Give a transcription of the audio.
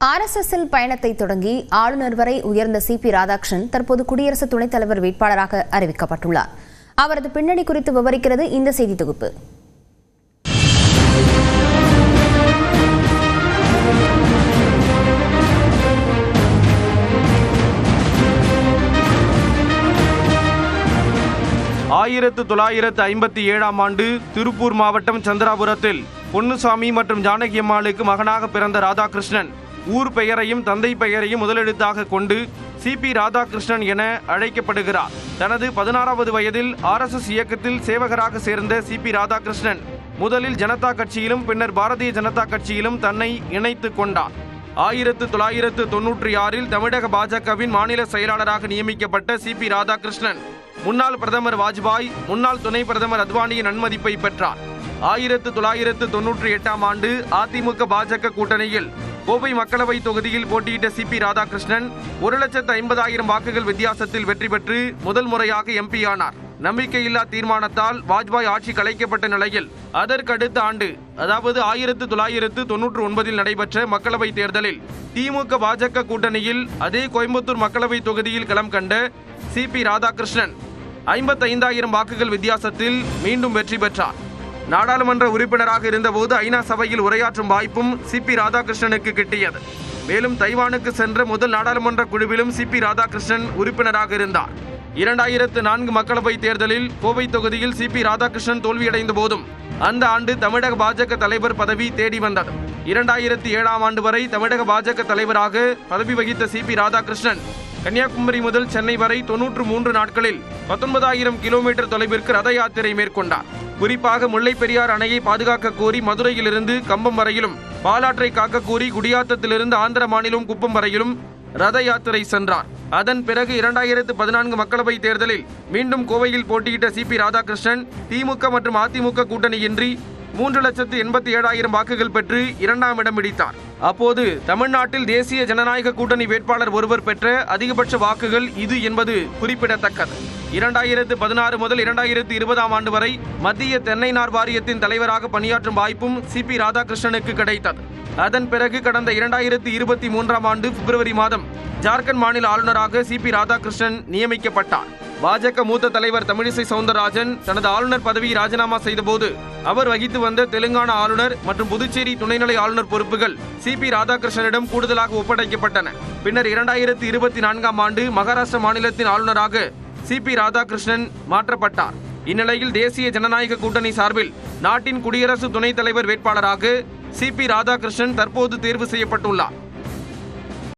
RSSல் பயணத்தை தொடங்கி ஆளுநர் வரை உயர்ந்த CP ராதாகிருஷ்ணன் தற்போது குடியரசு துணைத் தலைவர் வேட்பாளராக அறிவிக்கப்பட்டுள்ளார். அவரது பின்னணி குறித்து விவரிக்கிறது இந்த செய்தி தொகுப்பு. ஆண்டு திருப்பூர் மாவட்டம் சந்திராபுரத்தில் பொன்னுசாமி மற்றும் ஜானகி அம்மாளுக்கு மகனாக பிறந்த ராதாகிருஷ்ணன் ஊர் பெயரையும் தந்தை பெயரையும் முதலெழுத்தாக கொண்டு CP ராதாகிருஷ்ணன் என அழைக்கப்படுகிறார். தனது 16வது வயதில் RSS இயக்கத்தில் சேவகராக சேர்ந்த CP ராதாகிருஷ்ணன் முதலில் ஜனதா கட்சியிலும் பின்னர் பாரதிய ஜனதா கட்சியிலும் தன்னை இணைத்துக் கொண்டார். 1996இல் தமிழக பாஜகவின் மாநில செயலாளராக நியமிக்கப்பட்ட CP ராதாகிருஷ்ணன் முன்னாள் பிரதமர் வாஜ்பாய், முன்னாள் துணை பிரதமர் அத்வானியின் நன்மதிப்பை பெற்றார். 1998ஆம் ஆண்டு அதிமுக பாஜக கூட்டணியில் கோவை மக்களவை தொகுதியில் போட்டியிட்ட CP ராதாகிருஷ்ணன் 1,50,000 வாக்குகள் வித்தியாசத்தில் வெற்றி பெற்று முதல் முறையாக MP ஆனார். நம்பிக்கையில்லா தீர்மானத்தால் வாஜ்பாய் ஆட்சி கலைக்கப்பட்ட நிலையில் அதற்கடுத்த ஆண்டு, அதாவது 1999இல் நடைபெற்ற மக்களவை தேர்தலில் திமுக பாஜக கூட்டணியில் அதே கோயம்புத்தூர் மக்களவை தொகுதியில் களம் கண்ட CP ராதாகிருஷ்ணன் 55,000 வாக்குகள் வித்தியாசத்தில் மீண்டும் வெற்றி பெற்றார். நாடாளுமன்ற உறுப்பினராக இருந்தபோது ஐநா சபையில் உரையாற்றும் வாய்ப்பும் CP ராதாகிருஷ்ணனுக்கு கிட்டியது. மேலும் தைவானுக்கு சென்ற முதல் நாடாளுமன்ற குழுவிலும் CP ராதாகிருஷ்ணன் உறுப்பினராக இருந்தார். 2004 மக்களவை தேர்தலில் கோவை தொகுதியில் CP ராதாகிருஷ்ணன் தோல்வியடைந்த போதும் அந்த ஆண்டு தமிழக பாஜக தலைவர் பதவி தேடி வந்தது. 2007ஆம் ஆண்டு வரை தமிழக பாஜக தலைவராக பதவி வகித்த CP ராதாகிருஷ்ணன் கன்னியாகுமரி முதல் சென்னை வரை 93 நாட்களில் 19,000 கிலோமீட்டர் தொலைவிற்கு ரத யாத்திரை மேற்கொண்டார். குறிப்பாக முல்லை பெரியார் அணையை பாதுகாக்க கோரி மதுரையிலிருந்து கம்பம் வரையிலும், பாலாற்றை காக்க கோரி குடியாத்தத்திலிருந்து ஆந்திர மாநிலம் குப்பம் வரையிலும் ரத யாத்திரை சென்றார். அதன் பிறகு 2014 மக்களவை தேர்தலில் மீண்டும் கோவையில் போட்டியிட்ட CP ராதாகிருஷ்ணன் திமுக மற்றும் அதிமுக கூட்டணியின்றி 3,87,000 வாக்குகள் பெற்று 2ஆம் இடம் பிடித்தார். அப்போது தமிழ்நாட்டில் தேசிய ஜனநாயக கூட்டணி வேட்பாளர் ஒருவர் பெற்ற அதிகபட்ச வாக்குகள் இது என்பது குறிப்பிடத்தக்கது. 2016 முதல் 2020ஆம் ஆண்டு வரை மத்திய தென்னை நார் வாரியத்தின் தலைவராக பணியாற்றும் வாய்ப்பும் CP ராதாகிருஷ்ணனுக்கு கிடைத்தது. அதன் பிறகு கடந்த 2023ஆம் ஆண்டு பிப்ரவரி மாதம் ஜார்க்கண்ட் மாநில ஆளுநராக CP ராதாகிருஷ்ணன் நியமிக்கப்பட்டார். பாஜக மூத்த தலைவர் தமிழிசை சவுந்தரராஜன் தனது ஆளுநர் பதவியை ராஜினாமா செய்தபோது அவர் வகித்து வந்த தெலுங்கானா ஆளுநர் மற்றும் புதுச்சேரி துணைநிலை ஆளுநர் பொறுப்புகள் CP ராதாகிருஷ்ணனிடம் கூடுதலாக ஒப்படைக்கப்பட்டன. பின்னர் 2024ஆம் ஆண்டு மகாராஷ்டிரா மாநிலத்தின் ஆளுநராக CP ராதாகிருஷ்ணன் மாற்றப்பட்டார். இந்நிலையில் தேசிய ஜனநாயக கூட்டணி சார்பில் நாட்டின் குடியரசு துணைத் தலைவர் வேட்பாளராக CP ராதாகிருஷ்ணன் தற்போது தேர்வு செய்யப்பட்டுள்ளார்.